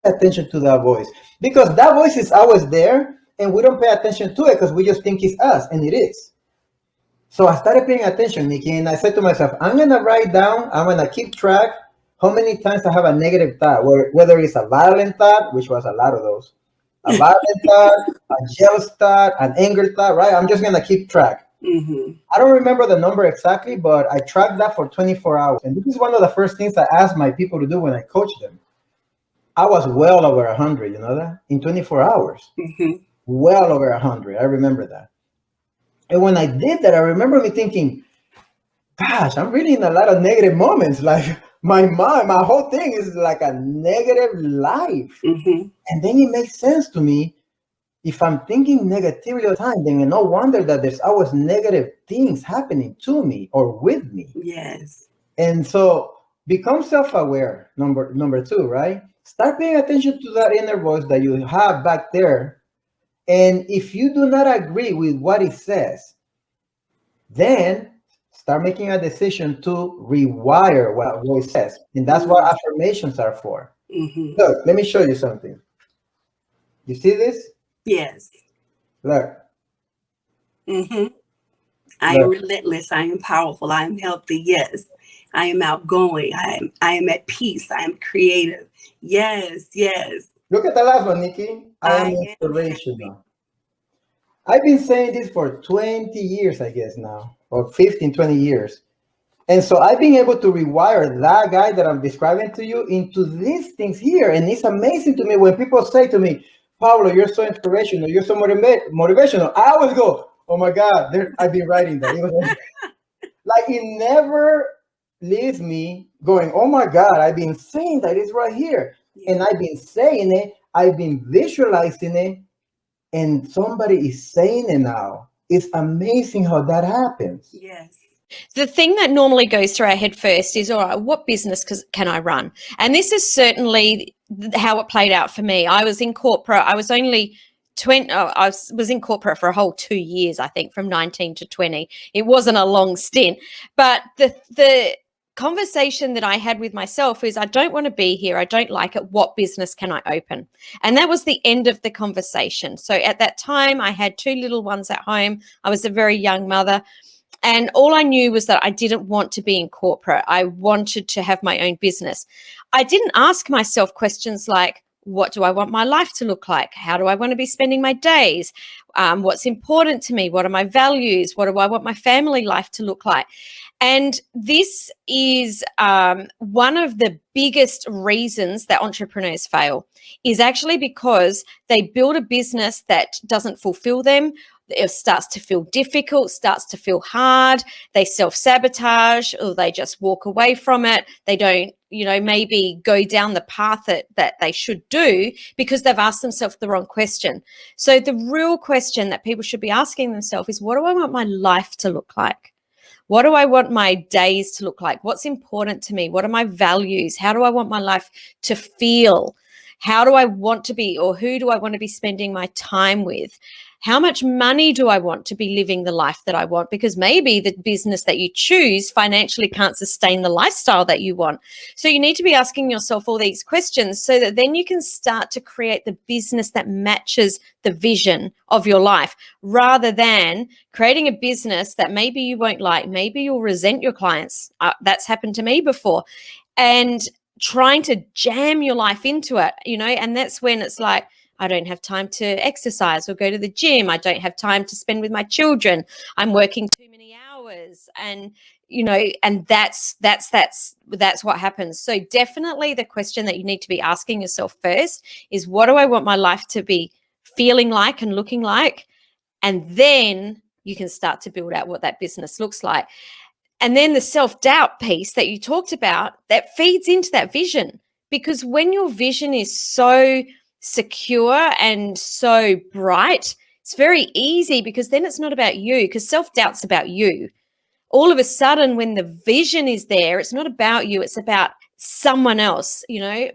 attention to that voice, because that voice is always there and we don't pay attention to it because we just think it's us, and it is. So I started paying attention, Nikki, and I said to myself, I'm gonna write down, I'm gonna keep track how many times I have a negative thought, whether it's a violent thought, which was a lot of those, a violent thought, a jealous thought, an anger thought, right? I'm just gonna keep track. I don't remember the number exactly, but I tracked that for 24 hours. And this is one of the first things I ask my people to do when I coach them. I was well over 100, you know that? In 24 hours. Well over 100. I remember that. And when I did that, I remember me thinking, gosh, I'm really in a lot of negative moments. Like my mind, my whole thing is like a negative life. And then it makes sense to me. If I'm thinking negatively all the time, then no wonder that there's always negative things happening to me or with me. Yes. And so become self-aware, number two, right? Start paying attention to that inner voice that you have back there. And if you do not agree with what it says, then start making a decision to rewire what voice says. And that's what affirmations are for. Look, let me show you something. You see this? Yes. Look. I am relentless. I am powerful. I am healthy. Yes. I am outgoing. I am at peace. I am creative. Yes. Yes. Look at the last one, Nikki. I am inspirational. I've been saying this for 20 years, I guess now, or 15, 20 years. And so I've been able to rewire that guy that I'm describing to you into these things here. And it's amazing to me when people say to me, Pablo, you're so inspirational, you're so motivational. I always go, oh my God, I've been writing that. Like it never leaves me going, oh my God, I've been saying that it's right here. And I've been saying it, I've been visualizing it, and somebody is saying it now. It's amazing how that happens. Yes. The thing that normally goes through our head first is, all right, what business can I run? And this is certainly how it played out for me. I was in corporate. I was only 20. I was in corporate for a whole 2 years, I think, from 19 to 20. It wasn't a long stint. But the conversation that I had with myself is, I don't want to be here. I don't like it. What business can I open? And that was the end of the conversation. So at that time, I had 2 little ones at home. I was a very young mother. And all I knew was that I didn't want to be in corporate. I wanted to have my own business. I didn't ask myself questions like, what do I want my life to look like? How do I want to be spending my days? What's important to me? What are my values? What do I want my family life to look like? And this is one of the biggest reasons that entrepreneurs fail, is actually because they build a business that doesn't fulfill them. It starts to feel difficult, starts to feel hard. They self-sabotage, or they just walk away from it. They don't, maybe go down the path that they should do because they've asked themselves the wrong question. So the real question that people should be asking themselves is, what do I want my life to look like? What do I want my days to look like? What's important to me? What are my values? How do I want my life to feel? How do I want to be, or who do I want to be spending my time with? How much money do I want to be living the life that I want? Because maybe the business that you choose financially can't sustain the lifestyle that you want. So you need to be asking yourself all these questions so that then you can start to create the business that matches the vision of your life, rather than creating a business that maybe you won't like. Maybe you'll resent your clients. That's happened to me before. And trying to jam your life into it, and that's when it's like, I don't have time to exercise or go to the gym. I don't have time to spend with my children. I'm working too many hours, and and that's what happens. So definitely the question that you need to be asking yourself first is, what do I want my life to be feeling like and looking like? And then you can start to build out what that business looks like. And then the self-doubt piece that you talked about, that feeds into that vision, because when your vision is so secure and so bright, it's very easy, because then it's not about you, because self-doubt's about you. All of a sudden, when the vision is there, it's not about you, it's about someone else, I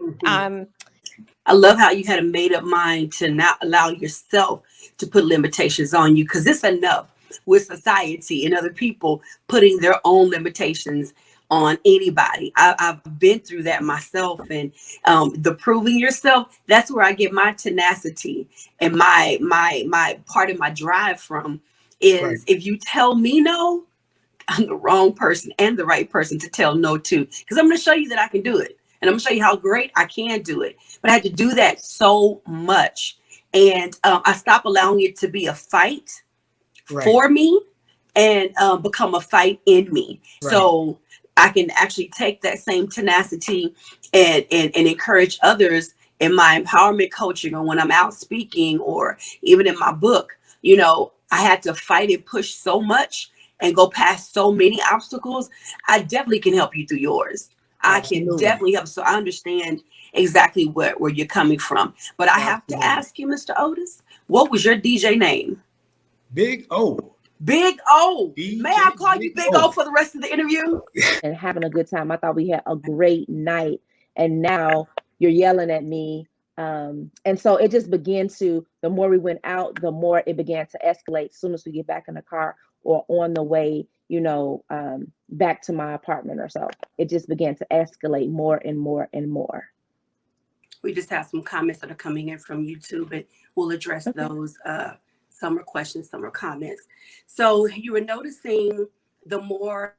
love how you had a made-up mind to not allow yourself to put limitations on you, because it's enough with society and other people putting their own limitations on anybody. I've been through that myself, and the proving yourself, that's where I get my tenacity and my part of my drive from is if you tell me no, I'm the wrong person and the right person to tell no to, because I'm going to show you that I can do it. And I'm going to show you how great I can do it. But I had to do that so much. And I stopped allowing it to be a fight for me and become a fight in me. So I can actually take that same tenacity and encourage others in my empowerment coaching, or when I'm out speaking, or even in my book. You know, I had to fight and push so much and go past so many obstacles. I definitely can help you through yours. I can definitely help. So I understand exactly where you're coming from. But I have to ask you, Mr. Otis, what was your DJ name? Big O. Big O. May I call you Big O for the rest of the interview? And having a good time. I thought we had a great night. And now you're yelling at me. And so it just began to, the more we went out, the more it began to escalate as soon as we get back in the car or on the way, you know, back to my apartment or so. It just began to escalate more and more and more. We just have some comments that are coming in from YouTube, and we'll address those. Some are questions, some are comments. So you were noticing the more,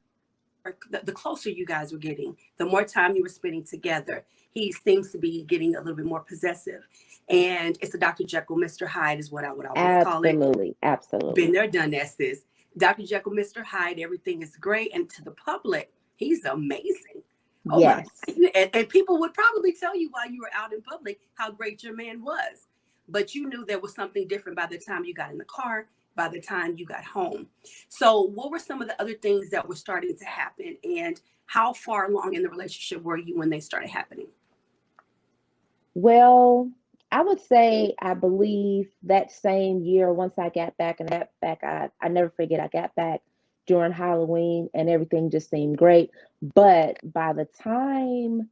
the closer you guys were getting, the more time you were spending together, he seems to be getting a little bit more possessive. And it's a Dr. Jekyll Mr. Hyde is what I would always call it. Absolutely. Been there, done that, sis. Dr. Jekyll Mr. Hyde, everything is great. And to the public, he's amazing. Oh yes. And people would probably tell you while you were out in public how great your man was. But you knew there was something different by the time you got in the car, by the time you got home. So what were some of the other things that were starting to happen, and how far along in the relationship were you when they started happening? Well, I would say, I believe that same year, once I got back, and I never forget, I got back during Halloween and everything just seemed great. But by the time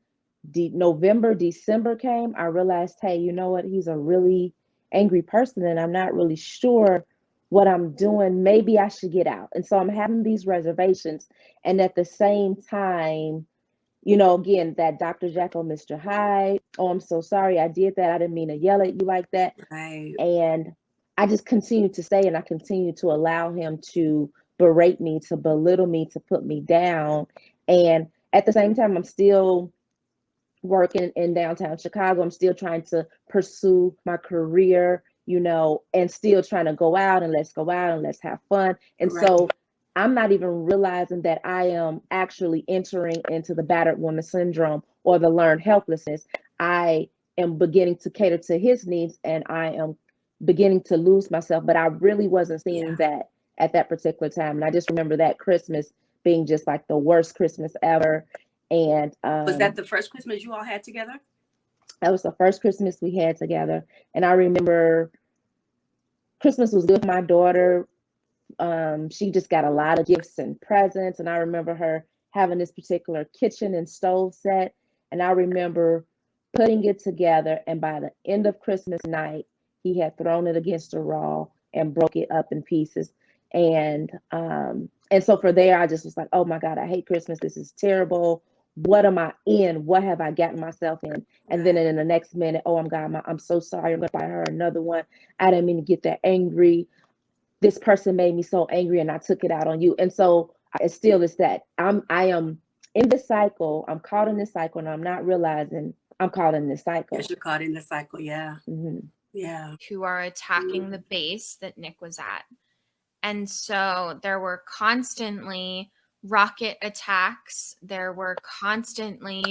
November, December came, I realized, hey, you know what? He's a really angry person and I'm not really sure what I'm doing. Maybe I should get out. And so I'm having these reservations. And at the same time, you know, again, that Dr. Jekyll Mr. Hyde, oh, I'm so sorry I did that. I didn't mean to yell at you like that. Right. And I just continued to say, and I continued to allow him to berate me, to belittle me, to put me down. And at the same time, I'm still working in downtown Chicago. I'm still trying to pursue my career, you know, and still trying to go out and let's go out and let's have fun. And so I'm not even realizing that I am actually entering into the battered woman syndrome or the learned helplessness. I am beginning to cater to his needs and I am beginning to lose myself, but I really wasn't seeing that at that particular time. And I just remember that Christmas being just like the worst Christmas ever. And was that the first Christmas you all had together? That was the first Christmas we had together. And I remember Christmas was with my daughter. She just got a lot of gifts and presents. And I remember her having this particular kitchen and stove set. And I remember putting it together. And by the end of Christmas night, he had thrown it against the wall and broke it up in pieces. And so for there, I just was like, oh my God, I hate Christmas. This is terrible. What am I in? What have I gotten myself in? And then in the next minute, oh, I'm so sorry. I'm going to buy her another one. I didn't mean to get that angry. This person made me so angry and I took it out on you. And so it still is that I am in this cycle. I'm caught in this cycle and I'm not realizing I'm caught in this cycle. Yes, you're caught in the cycle. Yeah. Mm-hmm. Yeah. Who are attacking the base that Nick was at. And so there were constantly rocket attacks. There were constantly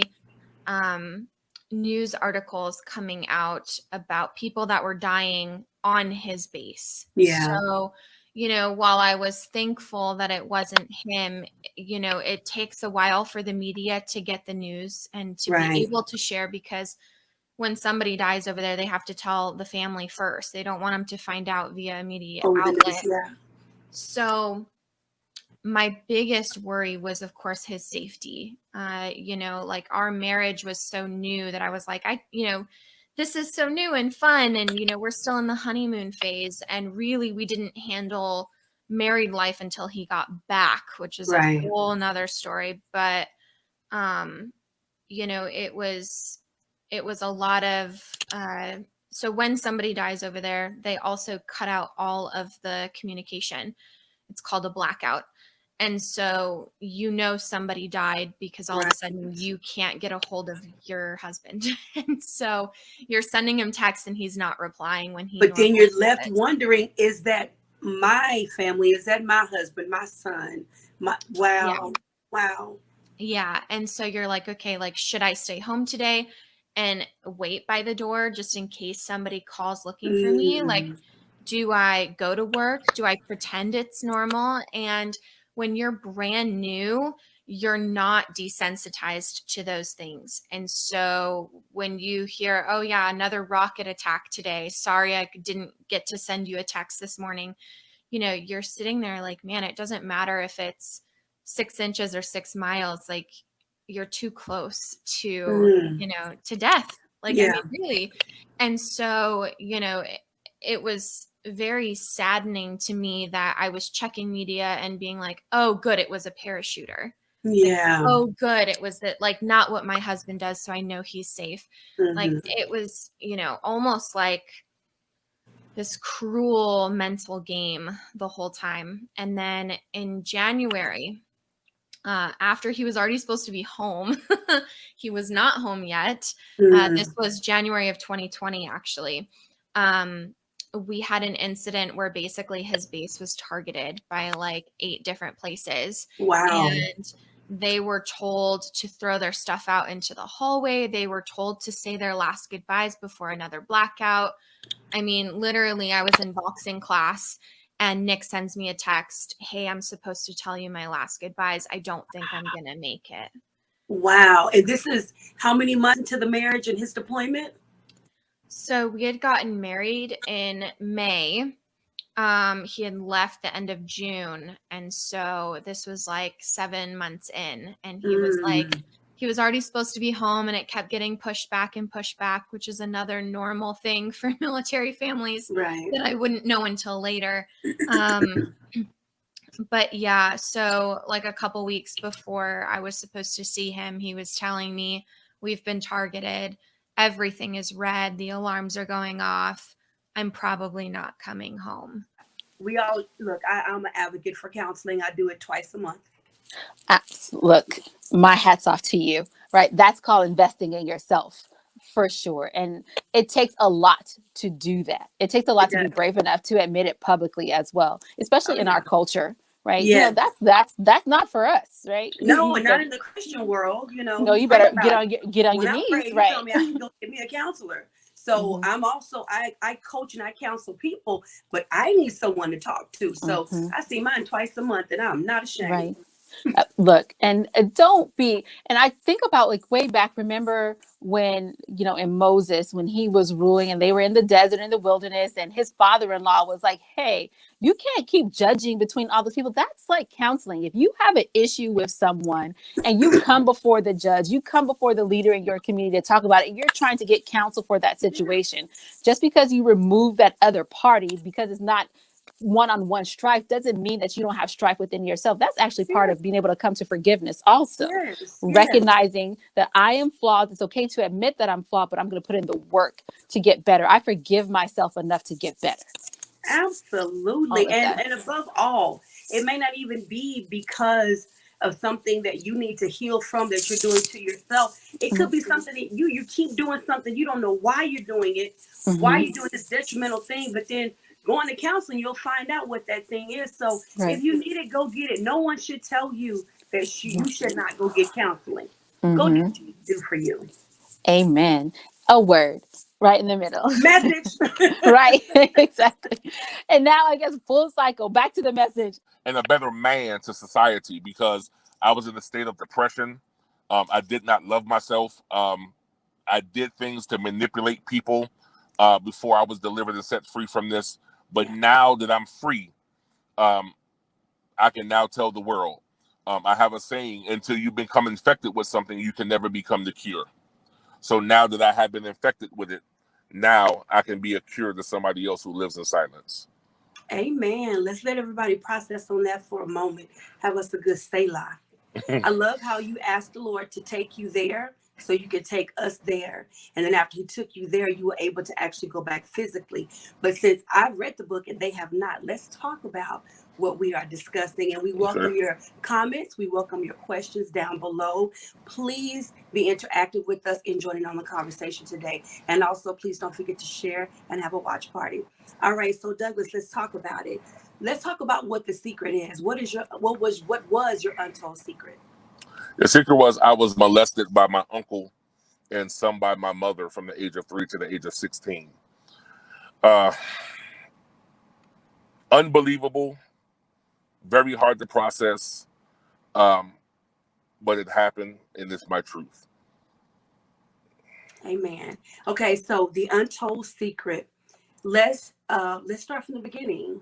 news articles coming out about people that were dying on his base. Yeah. So, you know, while I was thankful that it wasn't him, you know, it takes a while for the media to get the news and to be able to share, because when somebody dies over there, they have to tell the family first. They don't want them to find out via a media outlet. So my biggest worry was, of course, his safety. You know, like our marriage was so new that I was like, this is so new and fun. And, you know, we're still in the honeymoon phase. And really, we didn't handle married life until he got back, which is a whole nother story. But you know, it was a lot of, so when somebody dies over there, they also cut out all of the communication. It's called a blackout. And so, you know, somebody died because all of a sudden you can't get a hold of your husband. And so you're sending him texts and he's not replying when he But then normally you're left does. wondering, is that my family? Is that my husband, my son? Wow. Yeah. And so you're like, okay, like, should I stay home today and wait by the door just in case somebody calls looking for me? Like, do I go to work? Do I pretend it's normal? And when you're brand new, you're not desensitized to those things. And so when you hear, oh yeah, another rocket attack today, sorry, I didn't get to send you a text this morning. You know, you're sitting there like, man, it doesn't matter if it's 6 inches or 6 miles, like, you're too close to, you know, to death. Like, I mean, really. And so, you know, it was very saddening to me that I was checking media and being like, oh, good, it was a parachuter. Yeah. Like, oh, good, it was that, like, not what my husband does, so I know he's safe. Like, it was, you know, almost like this cruel mental game the whole time. And then in January, after he was already supposed to be home, he was not home yet. This was January of 2020, actually. We had an incident where basically his base was targeted by like 8 different places. Wow. And they were told to throw their stuff out into the hallway. They were told to say their last goodbyes before another blackout. I mean, literally, I was in boxing class and Nick sends me a text. Hey, I'm supposed to tell you my last goodbyes. I don't think I'm going to make it. Wow. And this is how many months into the marriage and his deployment? So we had gotten married in May. He had left the end of June. And so this was like 7 months in. And he was like, he was already supposed to be home and it kept getting pushed back and pushed back, which is another normal thing for military families that I wouldn't know until later. But yeah, so like a couple weeks before I was supposed to see him, he was telling me, we've been targeted. Everything is red. The alarms are going off. I'm probably not coming home. We all, look, I'm an advocate for counseling. I do it twice a month. Look, my hat's off to you, right? That's called investing in yourself for sure. And it takes a lot to do that. It takes a lot to be brave enough to admit it publicly as well, especially in our culture, right? Yes. You know, that's not for us, right? No, not in the Christian world, you know. No, you better get on your when knees, I pray, right? You tell me I can go get me a counselor. So I'm also, I coach and I counsel people, but I need someone to talk to. So I see mine twice a month and I'm not ashamed. Right. Look, and don't be, and I think about like way back, remember when, you know, in Moses, when he was ruling and they were in the desert, in the wilderness, and his father-in-law was like, hey, you can't keep judging between all those people. That's like counseling. If you have an issue with someone and you come before the judge, you come before the leader in your community to talk about it, and you're trying to get counsel for that situation, just because you remove that other party because it's not one-on-one strife doesn't mean that you don't have strife within yourself. That's actually part of being able to come to forgiveness also. Recognizing that I am flawed. It's okay to admit that I'm flawed, but I'm going to put in the work to get better. I forgive myself enough to get better. Absolutely. And above all, it may not even be because of something that you need to heal from that you're doing to yourself. It could be something that you keep doing something, you don't know why you're doing it, why you're doing this detrimental thing, but then going to counseling, you'll find out what that thing is. So if you need it, go get it. No one should tell you that you should not go get counseling. Go do what you need to do for you. Amen. A word right in the middle. Message. Right. Exactly. And now I guess full cycle back to the message. And a better man to society, because I was in a state of depression. I did not love myself. I did things to manipulate people before I was delivered and set free from this. But now that I'm free, I can now tell the world. I have a saying, until you become infected with something, you can never become the cure. So now that I have been infected with it, now I can be a cure to somebody else who lives in silence. Amen. Let's let everybody process on that for a moment. Have us a good Selah. I love how you asked the Lord to take you there so you could take us there. And then after he took you there, you were able to actually go back physically. But since I've read the book and they have not, let's talk about what we are discussing. And we welcome your comments. We welcome your questions down below. Please be interactive with us in joining on the conversation today. And also, please don't forget to share and have a watch party. All right, so Douglas, let's talk about it. Let's talk about what the secret is. What was your untold secret? The secret was I was molested by my uncle and some by my mother from the age of 3 to the age of 16. Unbelievable, very hard to process, but it happened, and it's my truth. Amen. Okay, so the untold secret. Let's start from the beginning.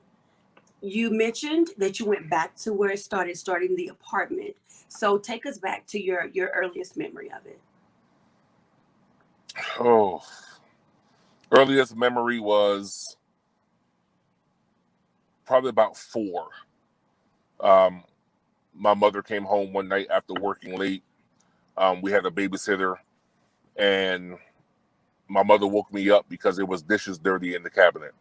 You mentioned that you went back to where it starting the apartment. So take us back to your earliest memory of it. Oh, earliest memory was probably about 4. My mother came home one night after working late. We had a babysitter, and my mother woke me up because there was dishes dirty in the cabinet.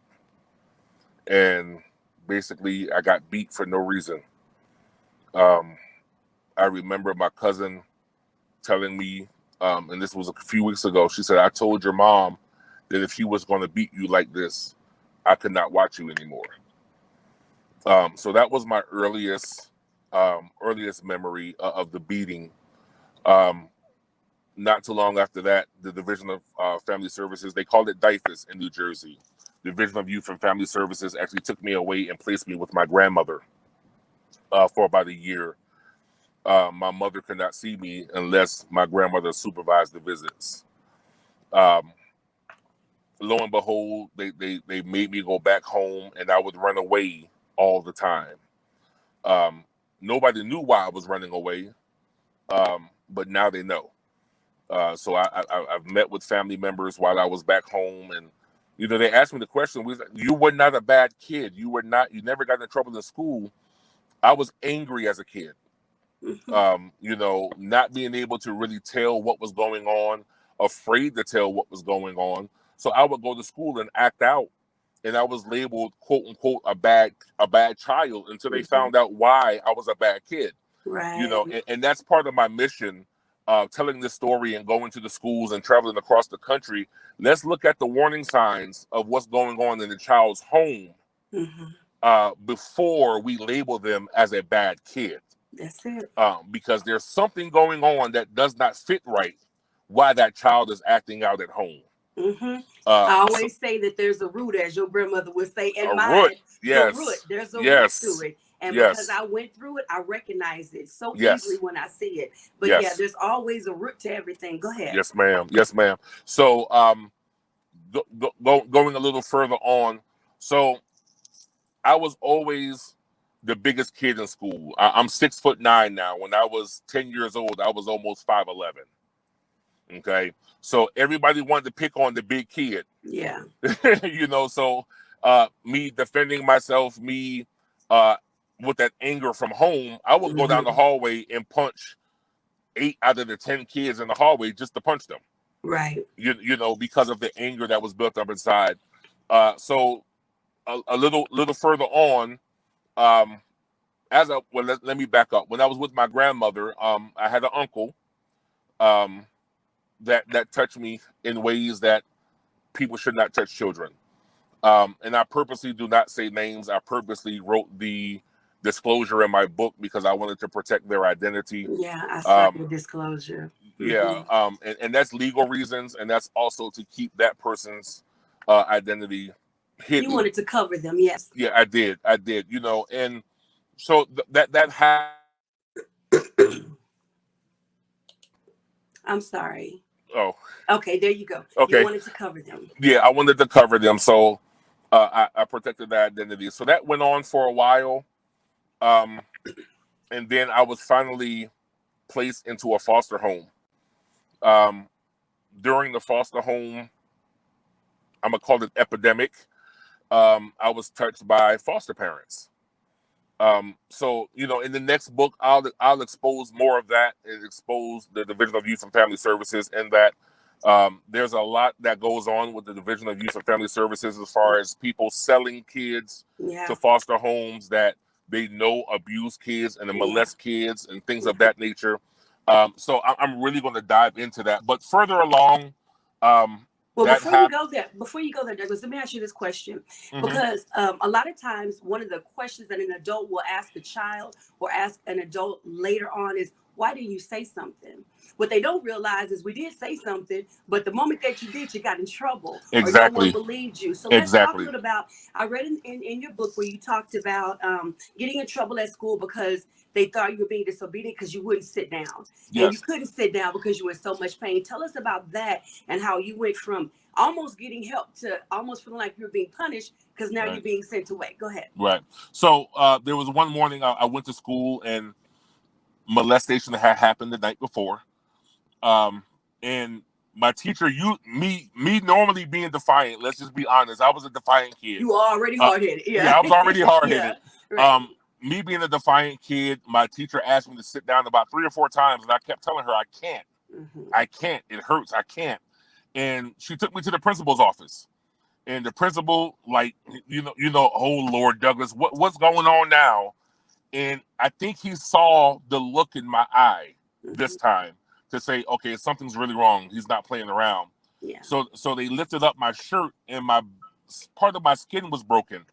And basically, I got beat for no reason. I remember my cousin telling me, and this was a few weeks ago, she said, I told your mom that if she was going to beat you like this, I could not watch you anymore. So that was my earliest memory of the beating. Not too long after that, the Division of Family Services, they called it DYFS in New Jersey. Division of Youth and Family Services actually took me away and placed me with my grandmother for about a year. My mother could not see me unless my grandmother supervised the visits. Lo and behold, they made me go back home, and I would run away all the time. Nobody knew why I was running away, but now they know. So I've met with family members while I was back home, and they asked me the question: "You were not a bad kid. You never got in trouble in school." I was angry as a kid. Not being able to really tell what was going on, afraid to tell what was going on. So I would go to school and act out, and I was labeled "quote unquote" a bad child until they found out why I was a bad kid. Right. And that's part of my mission. Telling this story and going to the schools and traveling across the country. Let's look at the warning signs of what's going on in the child's home before we label them as a bad kid. That's it. Because there's something going on that does not fit right why that child is acting out at home. I always say that there's a root, as your grandmother would say, in mine. Root. Yes. The root. There's a root to it. And because I went through it, I recognize it so easily when I see it. But yeah, there's always a root to everything. Go ahead. Yes, ma'am. Yes, ma'am. So going a little further on. So I was always the biggest kid in school. I'm 6'9" now. When I was 10 years old, I was almost 5'11". Okay. So everybody wanted to pick on the big kid. Yeah. So me defending myself, with that anger from home, I would go down the hallway and punch 8 out of the 10 kids in the hallway just to punch them. Right. Because of the anger that was built up inside. So a little further on, let me back up. When I was with my grandmother, I had an uncle that touched me in ways that people should not touch children. And I purposely do not say names. I purposely wrote the disclosure in my book because I wanted to protect their identity. Yeah, I saw the disclosure. Yeah, and that's legal reasons, and that's also to keep that person's identity hidden. You wanted to cover them, yes. Yeah, I did. And so that happened. I'm sorry. Oh. Okay, there you go. Okay. You wanted to cover them. Yeah, I wanted to cover them, so I protected that identity. So that went on for a while, and then I was finally placed into a foster home. During the foster home, I'm gonna call it epidemic. I was touched by foster parents. So, you know, in the next book, I'll expose more of that and expose the Division of Youth and Family Services, and that there's a lot that goes on with the Division of Youth and Family Services as far as people selling kids to foster homes that they know abuse kids and molest kids and things of that nature. So I'm really going to dive into that. But further along, well, before you go there, Douglas, let me ask you this question. Because a lot of times one of the questions that an adult will ask a child or ask an adult later on is, why didn't you say something? What they don't realize is we did say something, but the moment that you did, you got in trouble. Exactly. Or no one believed you. So let's talk a little about, I read in your book where you talked about getting in trouble at school because they thought you were being disobedient because you wouldn't sit down. Yes. And you couldn't sit down because you were in so much pain. Tell us about that and how you went from almost getting help to almost feeling like you were being punished because now you're being sent away. Go ahead. Right. So there was one morning I went to school and molestation had happened the night before. And my teacher, me normally being defiant, let's just be honest, I was a defiant kid. You were already hard-headed. Yeah, I was already hard-headed. Me being a defiant kid, my teacher asked me to sit down about 3 or 4 times, and I kept telling her, I can't. I can't. It hurts. I can't. And she took me to the principal's office. And the principal, like, you know, oh Lord, Douglas, what's going on now? And I think he saw the look in my eye this time to say, okay, something's really wrong. He's not playing around. Yeah. So they lifted up my shirt, and part of my skin was broken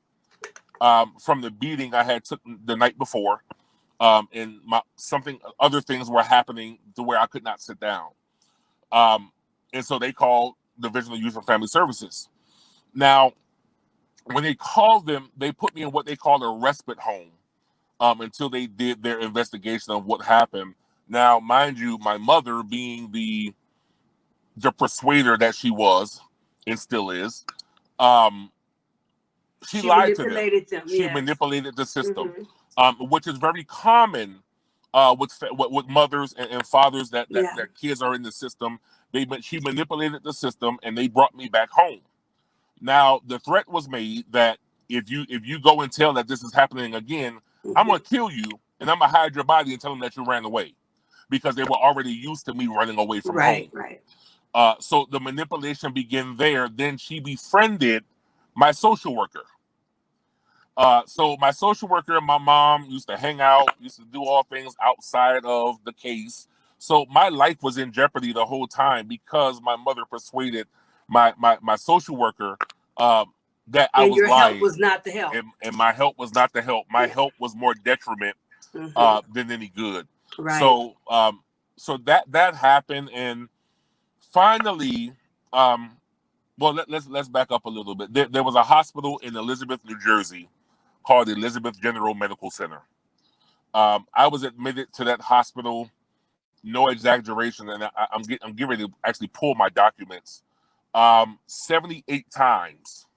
from the beating I had took the night before. And other things were happening to where I could not sit down. And so they called Division of Youth and Family Services. Now, when they called them, they put me in what they call a respite home until they did their investigation of what happened. Now, mind you, my mother, being the persuader that she was and still is, she lied to them. She manipulated the system, which is very common with mothers and fathers that kids are in the system. She manipulated the system, and they brought me back home. Now, the threat was made that if you go and tell that this is happening again, I'm going to kill you, and I'm going to hide your body and tell them that you ran away, because they were already used to me running away from home. Right. So the manipulation began there. Then she befriended my social worker. So my social worker and my mom used to hang out, used to do all things outside of the case. So my life was in jeopardy the whole time because my mother persuaded my social worker that I was lying. Your help was not the help. And my help was not the help. My help was more detriment than any good. Right. So so that happened, and finally, well, let's back up a little bit. There was a hospital in Elizabeth, New Jersey, called the Elizabeth General Medical Center. I was admitted to that hospital, no exaggeration, and I'm getting ready to actually pull my documents. 78 times.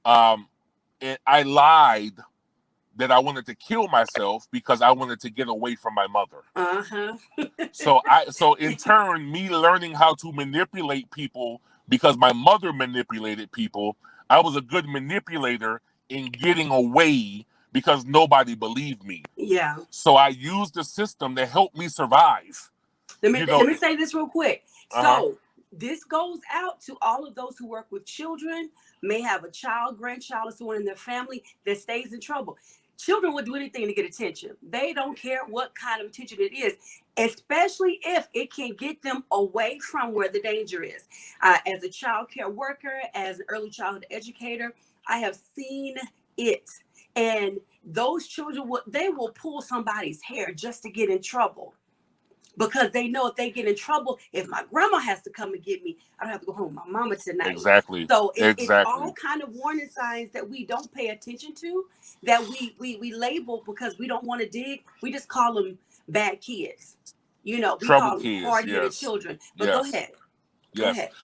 And I lied that I wanted to kill myself because I wanted to get away from my mother. So in turn, me learning how to manipulate people because my mother manipulated people, I was a good manipulator in getting away because nobody believed me. Yeah. So I used the system to help me survive. Let me say this real quick. So this goes out to all of those who work with children, may have a child, grandchild, or someone in their family that stays in trouble. Children will do anything to get attention. They don't care what kind of attention it is, especially if it can get them away from where the danger is. As a child care worker, as an early childhood educator, I have seen it. And those children, they will pull somebody's hair just to get in trouble. Because they know if they get in trouble, if my grandma has to come and get me, I don't have to go home with my mama tonight. Exactly. So it's all kind of warning signs that we don't pay attention to, that we label because we don't want to dig. We just call them bad kids. You know, we trouble call them hard-headed children. But go ahead. Yes.